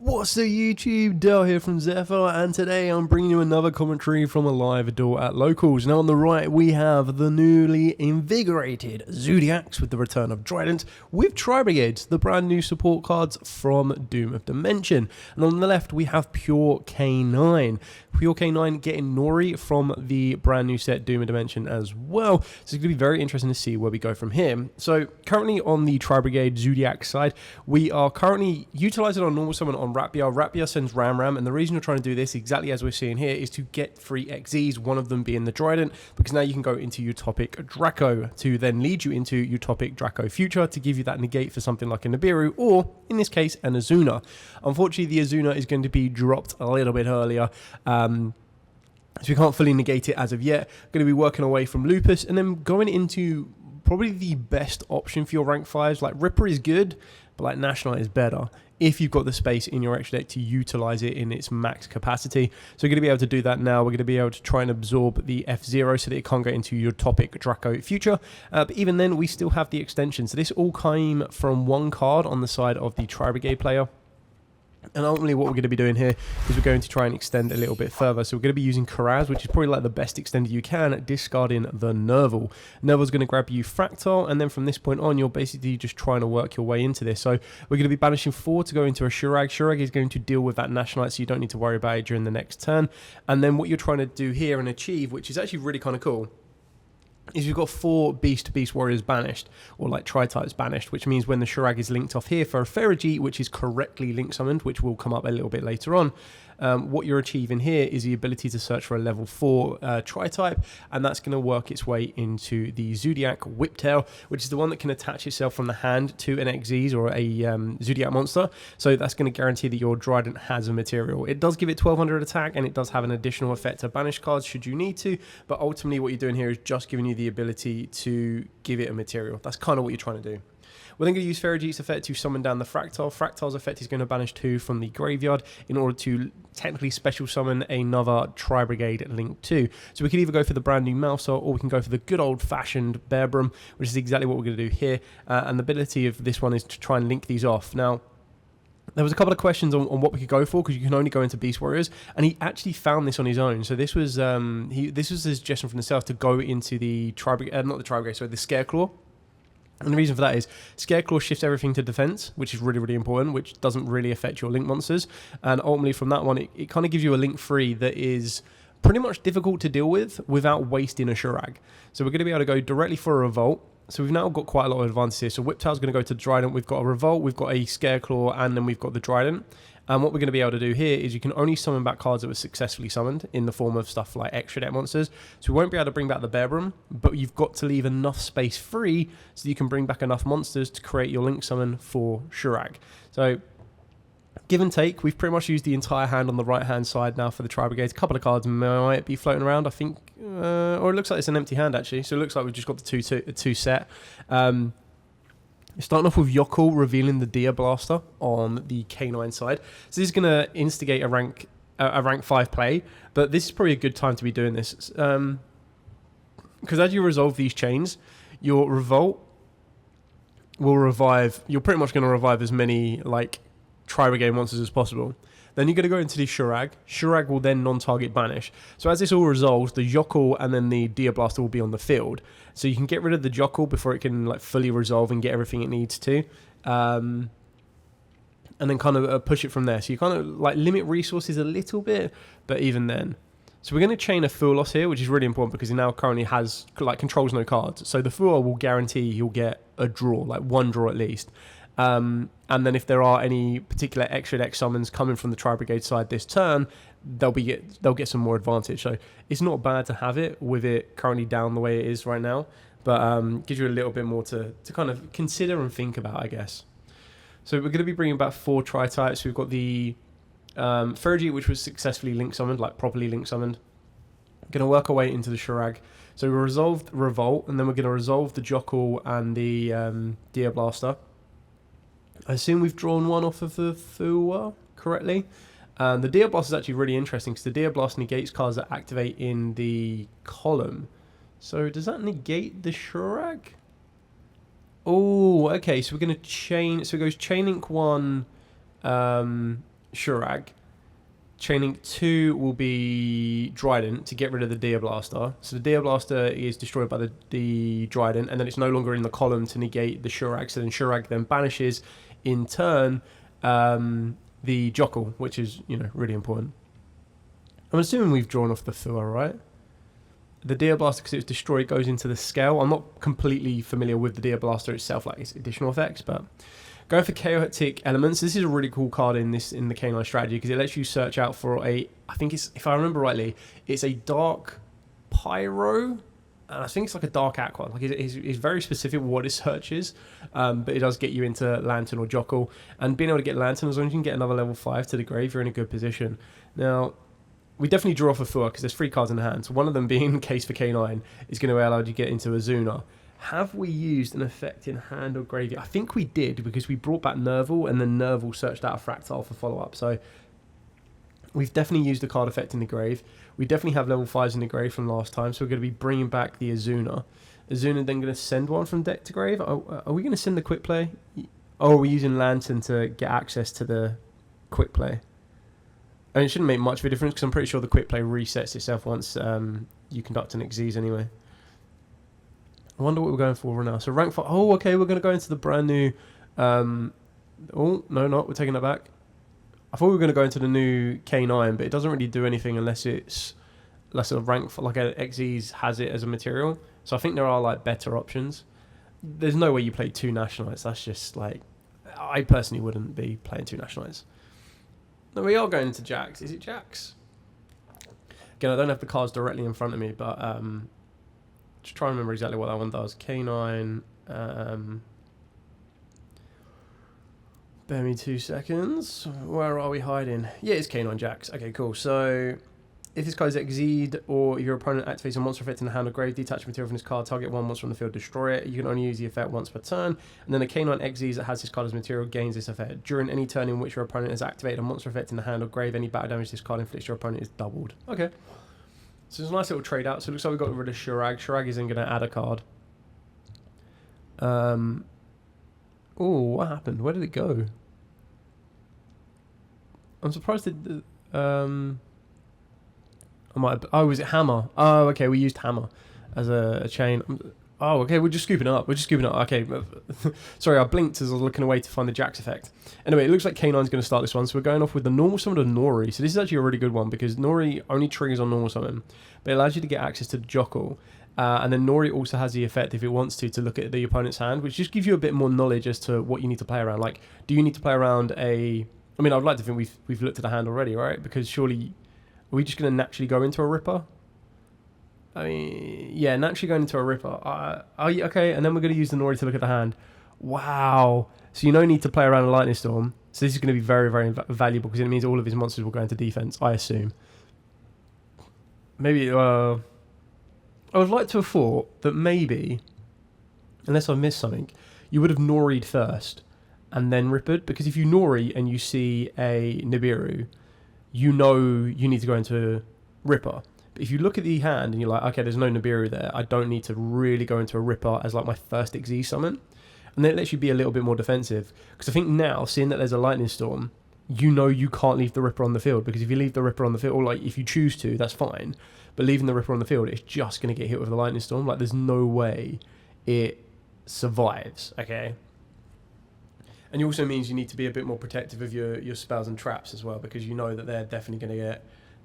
What's the YouTube? Dale here from Zephyr, and today I'm bringing you another commentary from a live duel at Locals. Now on the right we have the newly invigorated Zodiacs with the return of Trident with Tri-Brigade, the brand new support cards from Doom of Dimension. And on the left we have Pure K9. Pure K9 getting Nori from the brand new set Doom of Dimension as well. So it's going to be very interesting to see where we go from here. So currently on the Tri-Brigade Zodiac side, we are currently utilizing our normal summon on Rapia. Rapia sends Ram, and the reason we're trying to do this, exactly as we're seeing here, is to get free XZs, one of them being the Trident, because now you can go into Utopic Draco to then lead you into Utopic Draco Future to give you that negate for something like a Nibiru, or in this case, an Azuna. Unfortunately, the Azuna is going to be dropped a little bit earlier, so we can't fully negate it as of yet. Going to be working away from Lupus, and then going into probably the best option for your rank 5s. Like Ripper is good, but like National is better if you've got the space in your extra deck to utilize it in its max capacity. So we're going to be able to do that now. We're going to be able to try and absorb the F0 so that it can't get into your Utopic Draco Future. But even then, we still have the extension. So this all came from one card on the side of the Tri-Brigade player. And ultimately what we're going to be doing here is we're going to try and extend a little bit further. So we're going to be using Karaz, which is probably like the best extender you can, discarding the Nerval. Nerval's going to grab you Fractal, and then from this point on, you're basically just trying to work your way into this. So we're going to be banishing 4 to go into a Shurag. Shurag is going to deal with that Nationalite, so you don't need to worry about it during the next turn. And then what you're trying to do here and achieve, which is actually really kind of cool, is you've got 4 Beast Warriors banished, or like Tri-types banished, which means when the Shurag is linked off here for a Ferrogy, which is correctly link summoned, which will come up a little bit later on, what you're achieving here is the ability to search for a level 4 Tri-type, and that's going to work its way into the Zodiac Whiptail, which is the one that can attach itself from the hand to an XZ or a Zodiac monster. So that's going to guarantee that your Trident has a material. It does give it 1200 attack, and it does have an additional effect to banish cards should you need to, but ultimately what you're doing here is just giving you the ability to give it a material. That's kind of what you're trying to do. We're then going to use Ferrogy's effect to summon down the Fractal. Fractal's effect is going to banish 2 from the graveyard in order to technically special summon another Tri-Brigade Link 2. So we can either go for the brand new Mouser, or we can go for the good old-fashioned Bearbrum, which is exactly what we're going to do here. And the ability of this one is to try and link these off. Now, there was a couple of questions on what we could go for, because you can only go into Beast Warriors, and he actually found this on his own. So this was this was his suggestion from himself to go into the Tri-Brigade, not the Tri-Brigade, sorry, the Scareclaw. And the reason for that is Scareclaw shifts everything to defense, which is really, really important, which doesn't really affect your link monsters. And ultimately from that one, it kind of gives you a link free that is pretty much difficult to deal with without wasting a Shurag. So we're going to be able to go directly for a Revolt. So we've now got quite a lot of advantages here. So Whiptail's going to go to Trident. We've got a Revolt, we've got a Scareclaw, and then we've got the Trident. And what we're going to be able to do here is you can only summon back cards that were successfully summoned in the form of stuff like extra deck monsters. So we won't be able to bring back the Bearbrum, but you've got to leave enough space free so you can bring back enough monsters to create your link summon for Shurag. So give and take, we've pretty much used the entire hand on the right-hand side now for the Tri-Brigade. A couple of cards might be floating around, I think. Or it looks like it's an empty hand, actually. So it looks like we've just got the two set. Starting off with Yugioh revealing the Dia Blaster on the K9 side. So this is going to instigate a rank 5 play, but this is probably a good time to be doing this. Because as you resolve these chains, your Revolt will revive. You're pretty much going to revive as many like Tri-Brigade monsters as possible. Then you're going to go into the Shurag. Shurag will then non-target banish. So as this all resolves, the Yugioh and then the Dia Blaster will be on the field. So you can get rid of the Yugioh before it can like fully resolve and get everything it needs to. And then kind of push it from there. So you kind of like limit resources a little bit, but even then. So we're going to chain a Fool Loss here, which is really important because he now currently has, like, controls no cards. So the Fool will guarantee he'll get a draw, like one draw at least. And then if there are any particular extra deck summons coming from the Tri-Brigade side this turn, they'll get some more advantage. So it's not bad to have it with it currently down the way it is right now, but gives you a little bit more to kind of consider and think about, I guess. So we're going to be bringing back 4 Tri-types. We've got the Ferrogy, which was successfully link summoned, like properly link summoned. Going to work our way into the Shurag. So we resolved Revolt, and then we're going to resolve the Yugioh and the Dia Blaster. I assume we've drawn one off of the Thua correctly. The Dia Blast is actually really interesting because the Dia Blast negates cards that activate in the column. So does that negate the Shurag? Oh, okay. So we're going to chain. So it goes Chain Link 1 Shurag. Chaining 2 will be Trident to get rid of the Deer Blaster. So the Deer Blaster is destroyed by the Trident, and then it's no longer in the column to negate the Shurag. So then Shurag then banishes, in turn, the Jockle, which is, really important. I'm assuming we've drawn off the Thua, right? The Deer Blaster, because it was destroyed, goes into the scale. I'm not completely familiar with the Deer Blaster itself, like its additional effects, but going for chaotic elements. This is a really cool card in the K9 strategy because it lets you search out for I think it's, if I remember rightly, it's a dark pyro, and I think it's like a dark aqua. Like it's very specific what it searches, but it does get you into Lantern or Jockle, and being able to get Lantern, as long as you can get another level 5 to the grave, you're in a good position. Now, we definitely draw off a Thua because there's 3 cards in the hand. So one of them being Case for K9 is going to allow you to get into Azuna. Have we used an effect in hand or graveyard? I think we did because we brought back Nerval and then Nerval searched out a Fractile for follow-up. So we've definitely used the card effect in the grave. We definitely have level 5s in the grave from last time. So we're going to be bringing back the Azuna. Azuna then going to send one from deck to grave. Are we going to send the quick play? Oh, we're using Lantern to get access to the quick play. And it shouldn't make much of a difference because I'm pretty sure the quick play resets itself once you conduct an Xyz anyway. I wonder what we're going for right now. So rank 5. Oh, okay, we're going to go into the brand new... oh, no, not. We're taking that back. I thought we were going to go into the new K9, but it doesn't really do anything unless it's less of a rank... like a Xyz has it as a material. So I think there are like better options. There's no way you play 2 Nationalites. That's just like... I personally wouldn't be playing 2 Nationalites. No, we are going into Jax. Is it Jax? Again, I don't have the cards directly in front of me, but... just try and remember exactly what that one does. K9. Bear me 2 seconds. Where are we hiding? Yeah, it's K9 Jax. Okay, cool. So, if this card is Xyz'd or if your opponent activates a monster effect in the hand or grave, detach material from this card, target 1 monster on the field, destroy it. You can only use the effect once per turn. And then the K9 Xyz that has this card as material gains this effect. During any turn in which your opponent has activated a monster effect in the hand or grave, any battle damage this card inflicts your opponent is doubled. Okay. So it's a nice little trade out. So it looks like we got rid of Shurag. Shurag isn't going to add a card. Oh, what happened? Where did it go? I'm surprised it... I might have, oh, was it Hammer? Oh, okay, we used Hammer as a chain. Oh, okay, we're just scooping it up. Okay, sorry, I blinked as I was looking away to find the Jax effect. Anyway, it looks like K9's going to start this one, so we're going off with the normal summon of Nori. So this is actually a really good one, because Nori only triggers on normal summon, but it allows you to get access to the Jockle. And then Nori also has the effect, if it wants to look at the opponent's hand, which just gives you a bit more knowledge as to what you need to play around. Like, do you need to play around a... I mean, I'd like to think we've looked at the hand already, right? Because surely... Are we just going to naturally go into a Ripper? I mean, yeah, naturally going into a Ripper. Okay, and then we're going to use the Nori to look at the hand. Wow. So you no need to play around a Lightning Storm. So this is going to be very, very valuable because it means all of his monsters will go into defense, I assume. Maybe, I would like to have thought that maybe, unless I missed something, you would have Nori'd first and then Rippered. Because if you Nori and you see a Nibiru, you know you need to go into Ripper. But if you look at the hand and you're like, okay, there's no Nibiru there, I don't need to really go into a Ripper as like my first Xyz summon. And then it lets you be a little bit more defensive. Because I think now, seeing that there's a Lightning Storm, you know you can't leave the Ripper on the field. Because if you leave the Ripper on the field, or like if you choose to, that's fine. But leaving the Ripper on the field, it's just going to get hit with a Lightning Storm. Like, there's no way it survives, okay? And it also means you need to be a bit more protective of your spells and traps as well, because you know that they're definitely going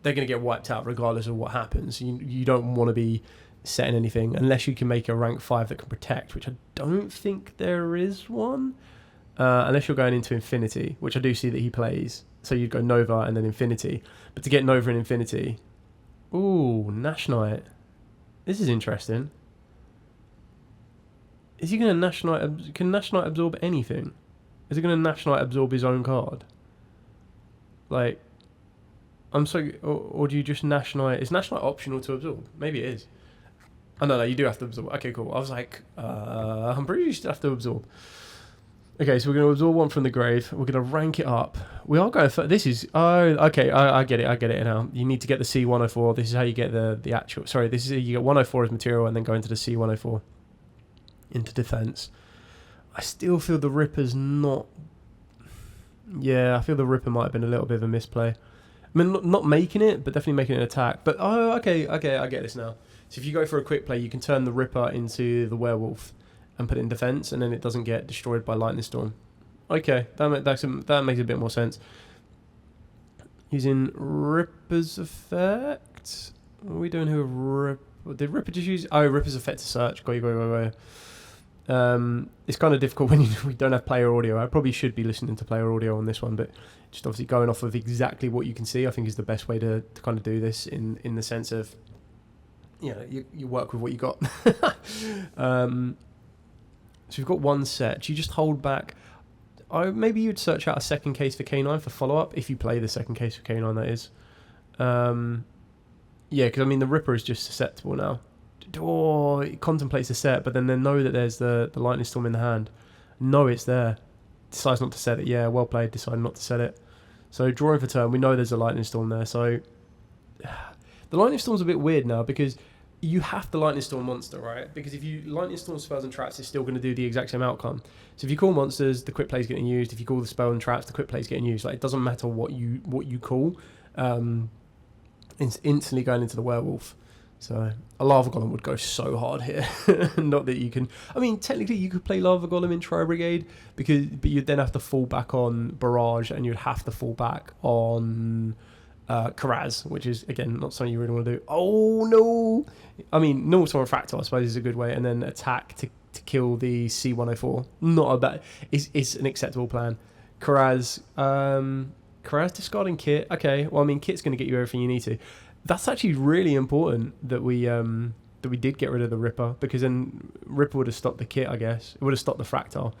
to get wiped out regardless of what happens. You don't want to be setting anything unless you can make a rank 5 that can protect, which I don't think there is one. Unless you're going into Infinity, which I do see that he plays. So you'd go Nova and then Infinity. But to get Nova and Infinity... Ooh, Nash Knight. This is interesting. Is he going to Nash Knight... Can Nash Knight absorb anything? Is he going to Nash Knight absorb his own card? Like... I'm so... Or do you just Nash Knight... Is Nash Knight optional to absorb? Maybe it is. Oh, no, you do have to absorb. Okay, cool. I was like... I'm pretty sure you still have to absorb. Okay, so we're going to absorb one from the grave. We're going to rank it up. We are going for... This is... Oh, okay, I get it now. You need to get the C104. This is how you get the actual... Sorry, this is... You get 104 as material and then go into the C104. Into defense. I still feel the Ripper's not... Yeah, I feel the Ripper might have been a little bit of a misplay. I mean, not making it, but definitely making an attack. But, oh, okay, I get this now. So if you go for a quick play, you can turn the Ripper into the Werewolf and put it in defense, and then it doesn't get destroyed by Lightning Storm. Okay, that makes a bit more sense. Using Ripper's effect. What are we doing here with Ripper? Did Ripper just use... Oh, Ripper's effect to search. Got you. It's kind of difficult when we don't have player audio. I probably should be listening to player audio on this one, but just obviously going off of exactly what you can see, I think is the best way to kind of do this in the sense of, you know, you work with what you got. So we've got one set. Do you just hold back... maybe you'd search out a second case for K9 for follow-up, if you play the second case for K9, that is. Yeah, because, I mean, the Ripper is just susceptible now. It contemplates the set, but then they know that there's the Lightning Storm in the hand. Know it's there. Decides not to set it. Yeah, well played. Decided not to set it. So drawing for turn, we know there's a Lightning Storm there. So the Lightning Storm's a bit weird now because you have the Lightning Storm monster, right? Because if you Lightning Storm spells and traps, it's still going to do the exact same outcome. So if you call monsters, the quick play's getting used. If you call the spell and traps, the quick play's getting used. Like, it doesn't matter what you call. It's instantly going into the Werewolf. So a Lava Golem would go so hard here. Not that you can... I mean, technically you could play Lava Golem in Tri-Brigade, but you'd then have to fall back on Barrage, and you'd have to fall back on Karaz, which is, again, not something you really want to do. Oh, no! I mean, normal summon Fractal, I suppose, is a good way, and then attack to kill the C104. Not a bad... It's an acceptable plan. Karaz discarding Kit. Okay, well, I mean, Kit's going to get you everything you need to. That's actually really important that we did get rid of the Ripper, because then Ripper would have stopped the Kit, I guess. It would have stopped the Fractal.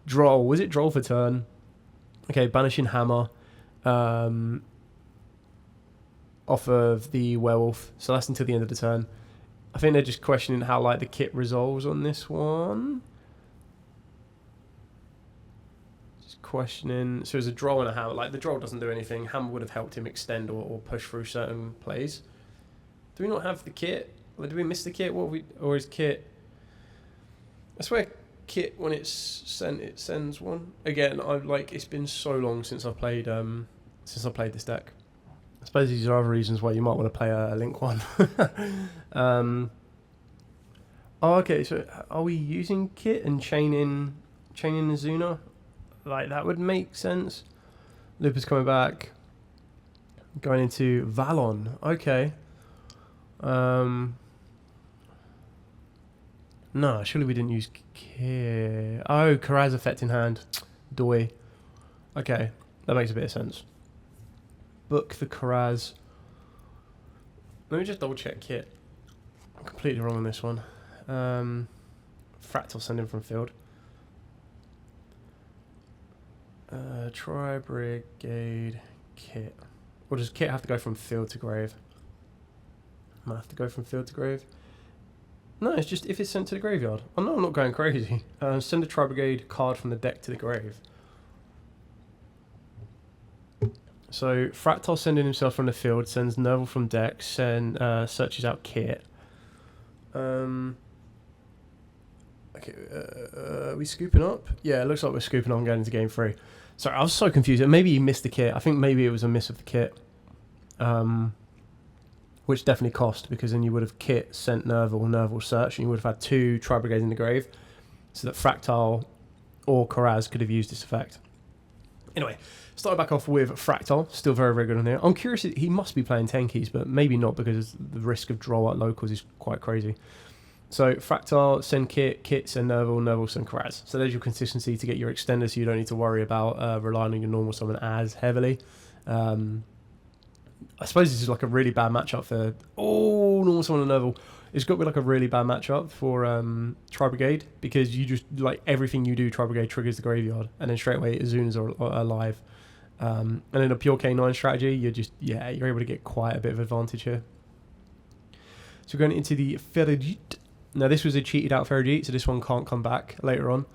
Droll. Was it Droll for turn? Okay, banishing Hammer off of the Werewolf. So that's until the end of the turn. I think they're just questioning how like the Kit resolves on this one. Questioning. So there's a Droll and a Hammer. Like, the Droll doesn't do anything. Hammer would have helped him extend or push through certain plays. Do we not have the Kit? Or did we miss the Kit? Or is Kit... I swear Kit, when it's sent, it sends one. Again, it's been so long since I played this deck. I suppose these are other reasons why you might want to play a Link one. Okay, so are we using Kit and chaining Azuna? Like, that would make sense. Lupus coming back. Going into Valon. Okay. No, surely we didn't use Kit. Oh, Karaz effect in hand. Doi. Okay, that makes a bit of sense. Book the Karaz. Let me just double check Kit. I'm completely wrong on this one. Fractal sending from field. Tri-Brigade Kit. Or does Kit have to go from field to grave? Might have to go from field to grave. No, it's just if it's sent to the graveyard. Oh no, I'm not going crazy. Send a Tri-Brigade card from the deck to the grave. So Fractal sending himself from the field, sends Nerval from deck, searches out Kit. Okay, are we scooping up? Yeah, it looks like we're scooping up and going into game 3. Sorry, I was so confused. Maybe he missed the Kit. I think maybe it was a miss of the Kit. Which definitely cost, because then you would have Kit, sent Nerval search, and you would have had 2 Tri-Brigades in the grave, so that Fractal or Karaz could have used this effect. Anyway, started back off with Fractal, still very, very good on there. I'm curious, he must be playing 10 keys, but maybe not, because the risk of draw at locals is quite crazy. So Fractal, send Kit, send Nerval, send Karaz. So there's your consistency to get your extender, so you don't need to worry about relying on your normal summon as heavily. I suppose this is like a really bad matchup for... Oh, normal summon and Nerval. It's got to be like a really bad matchup for Tri-Brigade, because you just, like, everything you do, Tri-Brigade triggers the graveyard, and then straight away Azunas are alive. And in a pure K9 strategy, you're able to get quite a bit of advantage here. So we're going into the Ferrigit. Now, this was a cheated out Ferrigit, so this one can't come back later on.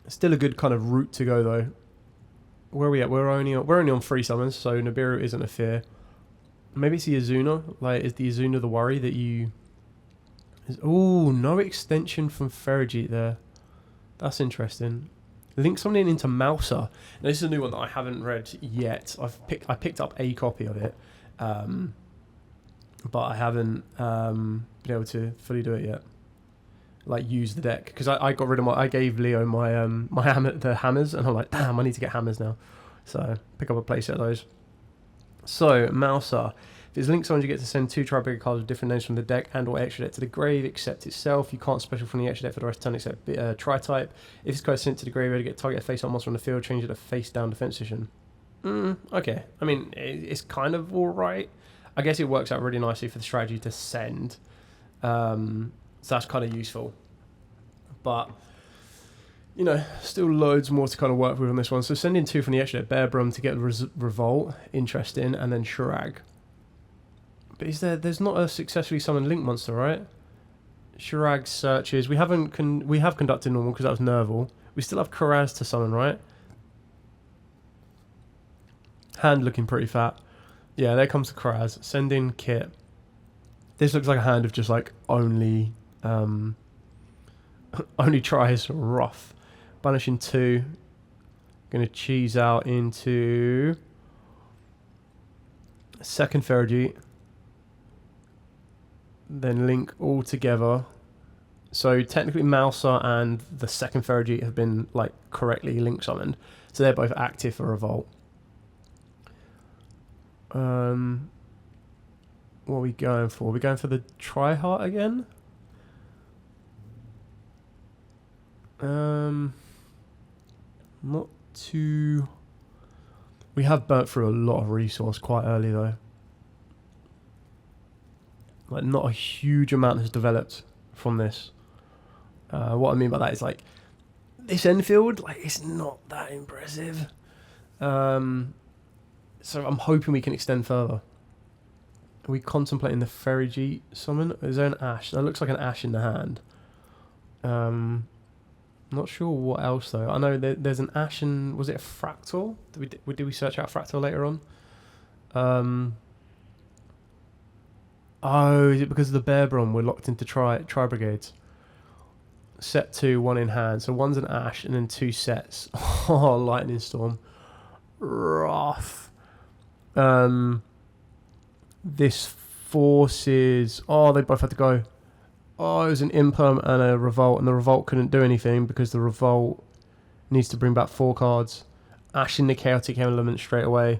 Still a good kind of route to go, though. Where are we at? We're only on 3 summons, so Nibiru isn't a fear. Maybe it's the Azuna. Like, is the Azuna the worry that you... Oh, no extension from Ferrigit there. That's interesting. Link Summoning into Mouser. Now, this is a new one that I haven't read yet. I picked up a copy of it, but I haven't been able to fully do it yet. Like use the deck, because I got rid of I gave Leo my the hammers, and I'm like, damn, I need to get hammers now. So pick up a playset of those. So Mouser. If it's Link Summons, you get to send 2 Tri-Brigade cards with different names from the deck and or extra deck to the grave, except itself. You can't special from the extra deck for the rest of the turn except Tri-type. If this card is sent to the graveyard, you get target a face-up monster on the field, change it to face-down defense position. Okay. I mean, it's kind of alright. I guess it works out really nicely for the strategy to send. So that's kind of useful. But, you know, still loads more to kind of work with on this one. So send in 2 from the extra deck. Bear Brum to get Revolt. Interesting. And then Shirag. But there's not a successfully summoned Link monster, right? Shirag searches. We have conducted normal because that was Nerval. We still have Karaz to summon, right? Hand looking pretty fat. Yeah, there comes the Karaz. Send in Kit. This looks like a hand of just like only tries rough. Banishing 2. Gonna cheese out into second Ferrogy. Then Link all together. So technically Mouser and the second Ferrogy have been like correctly Link summoned. So they're both active for Revolt. What are we going for? Are we going for the Tri-Heart again? Not too... We have burnt through a lot of resource quite early though. Like, not a huge amount has developed from this. What I mean by that is, like, this Enfield, like, it's not that impressive. So I'm hoping we can extend further. Are we contemplating the Ferrogy summon? Is there an Ash? That looks like an Ash in the hand. Not sure what else, though. I know there's an Ash and... Was it a Fractal? Did we search out Fractal later on? Oh, is it because of the Bear Brom we're locked into Tri-Brigades? Set 2, 1 in hand. So one's an Ash and then 2 sets. Oh, Lightning Storm. Rough. This forces... Oh, they both had to go. Oh, it was an Imperm and a Revolt, and the Revolt couldn't do anything because the Revolt needs to bring back 4 cards. Ash in the Chaotic Element straight away.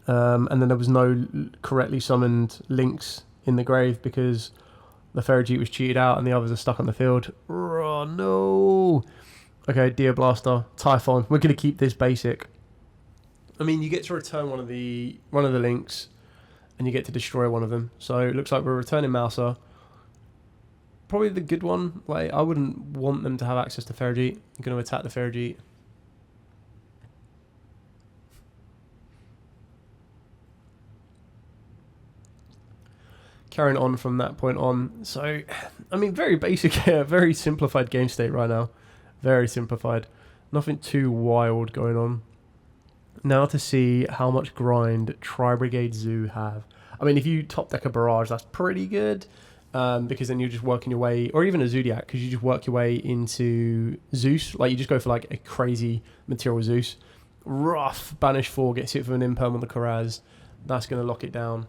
And then there was no correctly summoned Links in the grave because the Ferrogy was cheated out and the others are stuck on the field. Oh, no. Okay, Deer Blaster, Typhon. We're going to keep this basic. I mean, you get to return one of the Links and you get to destroy one of them. So it looks like we're returning Mouser. Probably the good one. Like, I wouldn't want them to have access to Ferrogy. I'm going to attack the Ferrogy. Carrying on from that point on. So, I mean, very basic, very simplified game state right now. Very simplified. Nothing too wild going on. Now to see how much grind Tri-Brigade Zoo have. I mean, if you top deck a Barrage, that's pretty good. Because then you're just working your way, or even a Zodiac, because you just work your way into Zeus. Like, you just go for like a crazy material Zeus. Rough. Banish 4, gets hit for an Imperm on the Karaz. That's going to lock it down.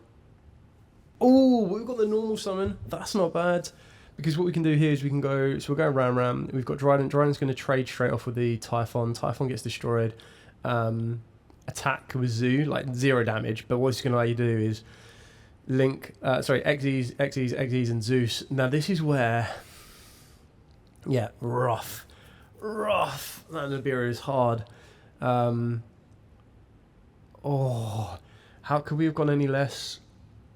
Oh, we've got the normal summon. That's not bad. Because what we can do here is we can go... So we're going Ram. We've got Dryden. Dryden's going to trade straight off with the Typhon. Typhon gets destroyed. Attack with Zoo. Like, 0 damage. But what it's going to allow you to do is... Link... Xyz, and Zeus. Now, this is where... Yeah, rough. Rough. That Nibiru is hard. Oh. How could we have gone any less...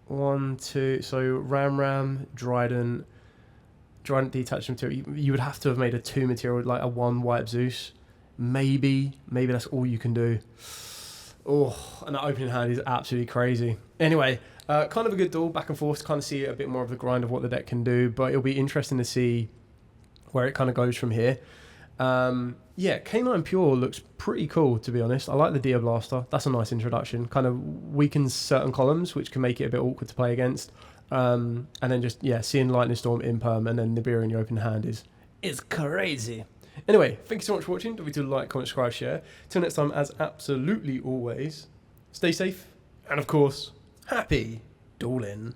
1, 2, so Ram, Dryden detached material. You would have to have made a 2 material, like a 1 white Zeus. Maybe that's all you can do. Oh, and that opening hand is absolutely crazy. Anyway, kind of a good duel, back and forth, to kind of see a bit more of the grind of what the deck can do, but it'll be interesting to see where it kind of goes from here. Yeah, K9 Pure looks pretty cool, to be honest. I like the Deer Blaster. That's a nice introduction. Kind of weakens certain columns, which can make it a bit awkward to play against. And then just, yeah, seeing Lightning Storm, Imperm, and then Nibiru in your open hand is crazy. Anyway, thank you so much for watching. Don't forget to like, comment, subscribe, share. Till next time, as absolutely always, stay safe and, of course, happy dueling.